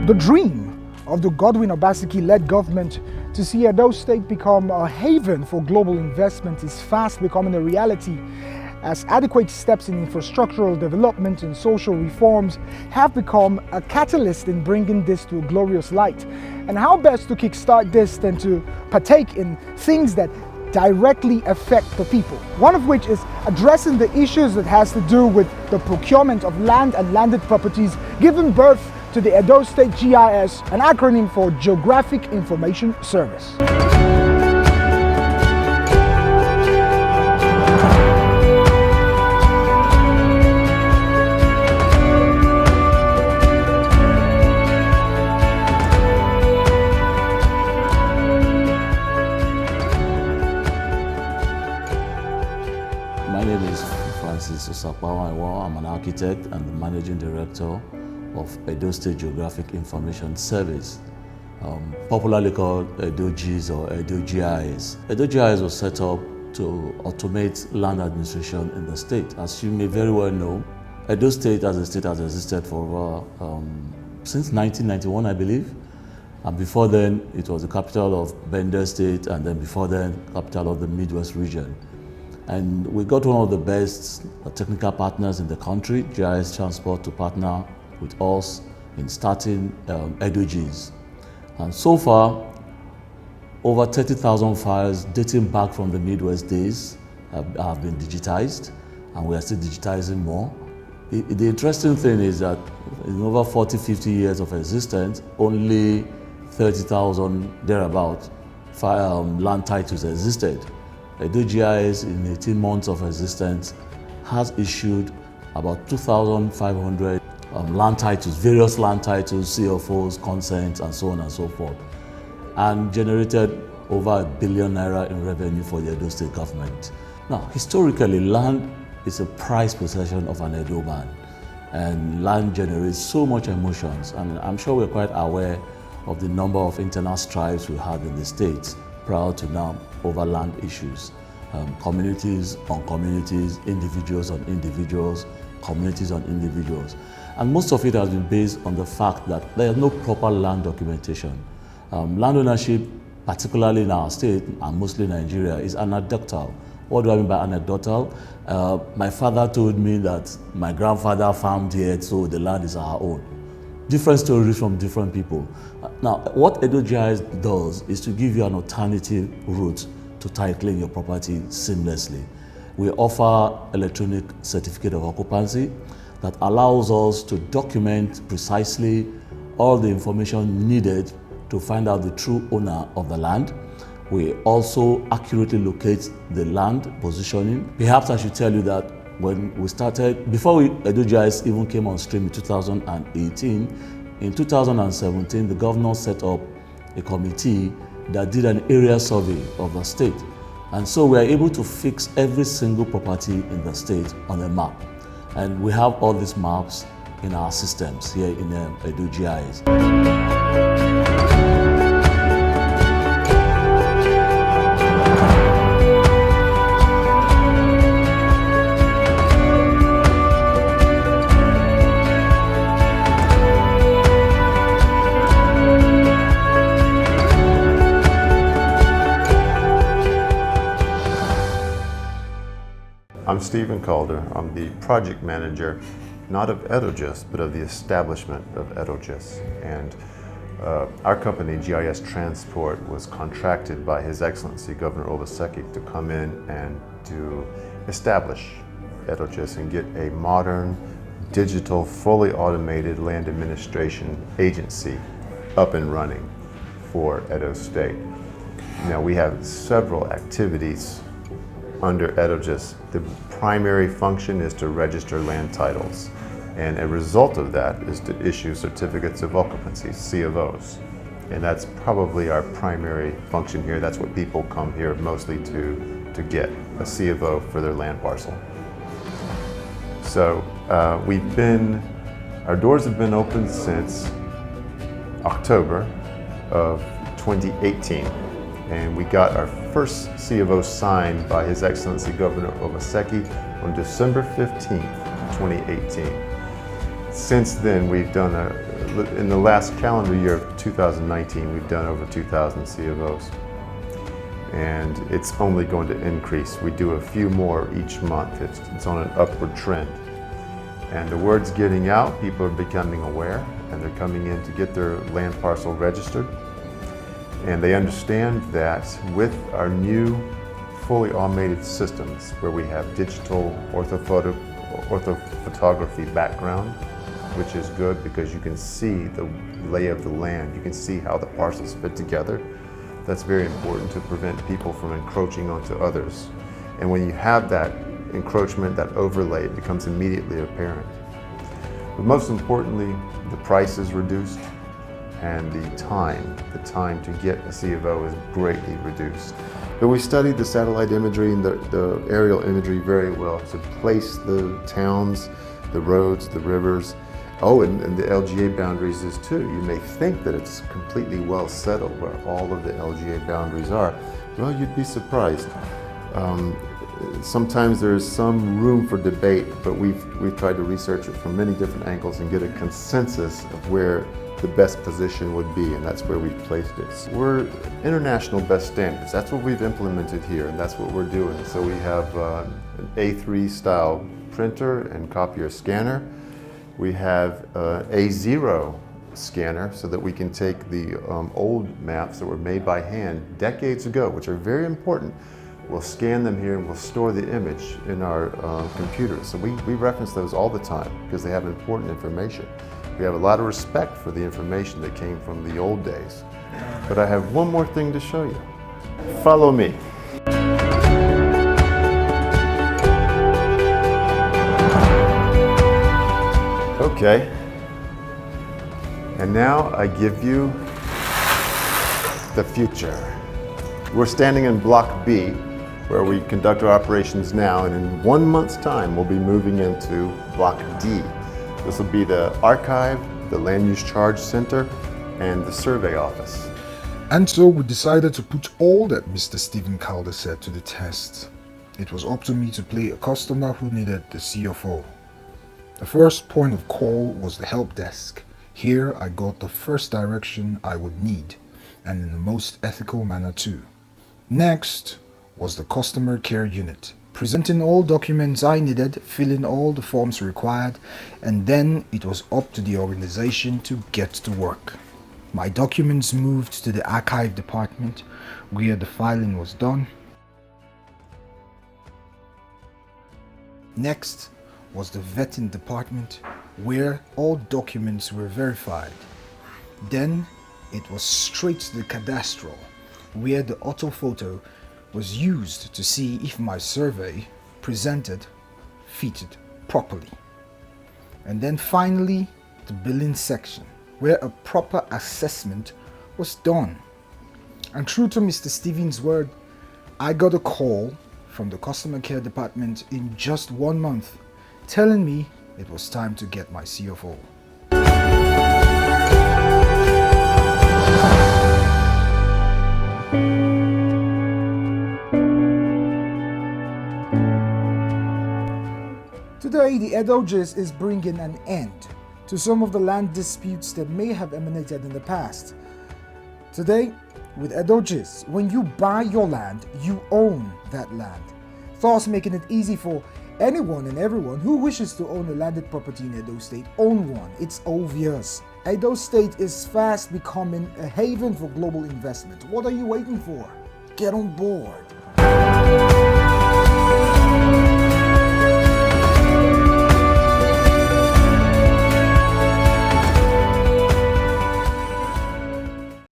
The dream of the Godwin Obaseki-led government to see Edo State become a haven for global investment is fast becoming a reality, as adequate steps in infrastructural development and social reforms have become a catalyst in bringing this to a glorious light. And how best to kickstart this than to partake in things that directly affect the people, one of which is addressing the issues that has to do with the procurement of land and landed properties, giving birth to the Edo State GIS, an acronym for Geographic Information Service. My name is Francis Osakpawa. I'm an architect and the managing director of Edo State Geographic Information Service, popularly called EdoGIS or EdoGIS. EdoGIS was set up to automate land administration in the state. As you may very well know, Edo State as a state has existed for since 1991, I believe. And before then, it was the capital of Bender State, and then before then, capital of the Midwest region. And we got one of the best technical partners in the country, GIS Transport, to partner with us in starting EdoGIS. And so far, over 30,000 files dating back from the Midwest days have been digitized, and we are still digitizing more. The interesting thing is that in over 40, 50 years of existence, only 30,000 thereabout land titles existed. EdoGIS, in 18 months of existence, has issued about 2,500 land titles, various land titles, CFOs, consents, and so on and so forth, and generated over ₦1 billion in revenue for the Edo State government. Now, historically, land is a prized possession of an Edo man, and land generates so much emotions, and I'm sure we're quite aware of the number of internal strifes we had in the state prior to now over land issues. Communities on communities, individuals on individuals, communities on individuals. And most of it has been based on the fact that there is no proper land documentation. Land ownership, particularly in our state and mostly Nigeria, is anecdotal. What do I mean by anecdotal? My father told me that my grandfather farmed here, so the land is our own. Different stories from different people. Now, what EdoGIS does is to give you an alternative route to titling your property seamlessly. We offer electronic certificate of occupancy that allows us to document precisely all the information needed to find out the true owner of the land. We also accurately locate the land positioning. Perhaps I should tell you that when we started, before EdoGIS even came on stream in 2018, in 2017, the governor set up a committee that did an area survey of the state. And so we are able to fix every single property in the state on a map. And we have all these maps in our systems here in EdoGIS. I'm Stephen Calder. I'm the project manager, not of EdoGIS, but of the establishment of EdoGIS. And our company, GIS Transport, was contracted by His Excellency Governor Obaseki to come in and to establish EdoGIS and get a modern, digital, fully automated land administration agency up and running for Edo State. Now, we have several activities under EdoGIS. The primary function is to register land titles, and a result of that is to issue certificates of occupancy, C of Os. And that's probably our primary function here. That's what people come here mostly to get, a C of O for their land parcel. So our doors have been open since October of 2018. And we got our first C of O signed by His Excellency Governor Obaseki on December 15th, 2018. Since then, we've done In the last calendar year of 2019, we've done over 2,000 C of Os. And it's only going to increase. We do a few more each month. It's on an upward trend. And the word's getting out, people are becoming aware, and they're coming in to get their land parcel registered. And they understand that with our new fully automated systems, where we have digital orthophotography background, which is good because you can see the lay of the land, you can see how the parcels fit together. That's very important to prevent people from encroaching onto others. And when you have that encroachment, that overlay, it becomes immediately apparent. But most importantly, the price is reduced and the time to get a C of O is greatly reduced. But we studied the satellite imagery and the aerial imagery very well to place the towns, the roads, the rivers. Oh, and the LGA boundaries is too. You may think that it's completely well settled where all of the LGA boundaries are. Well, you'd be surprised. Sometimes there's some room for debate, but we've tried to research it from many different angles and get a consensus of where the best position would be, and that's where we've placed it. We're international best standards. That's what we've implemented here, and that's what we're doing. So we have an A3 style printer and copier scanner. We have A0 scanner so that we can take the old maps that were made by hand decades ago, which are very important. We'll scan them here and we'll store the image in our computers. So we reference those all the time because they have important information. We have a lot of respect for the information that came from the old days. But I have one more thing to show you. Follow me. Okay, and now I give you the future. We're standing in Block B, where we conduct our operations now, and in 1 month's time, we'll be moving into Block D. This will be the archive, the land use charge center, and the survey office. And so we decided to put all that Mr. Stephen Calder said to the test. It was up to me to play a customer who needed the CFO. The first point of call was the help desk. Here I got the first direction I would need, and in the most ethical manner too. Next was the customer care unit, presenting all documents I needed, filling all the forms required, and then it was up to the organization to get to work. My documents moved to the archive department, where the filing was done. Next was the vetting department, where all documents were verified. Then it was straight to the cadastral, where the orthophoto was used to see if my survey presented fitted properly. And then finally the billing section, where a proper assessment was done. And true to Mr. Stevens' word, I got a call from the customer care department in just 1 month, telling me it was time to get my CFO. Today, the EdoGIS is bringing an end to some of the land disputes that may have emanated in the past. Today, with EdoGIS, when you buy your land, you own that land, thus making it easy for anyone and everyone who wishes to own a landed property in Edo State, own one. It's obvious. Edo State is fast becoming a haven for global investment. What are you waiting for? Get on board.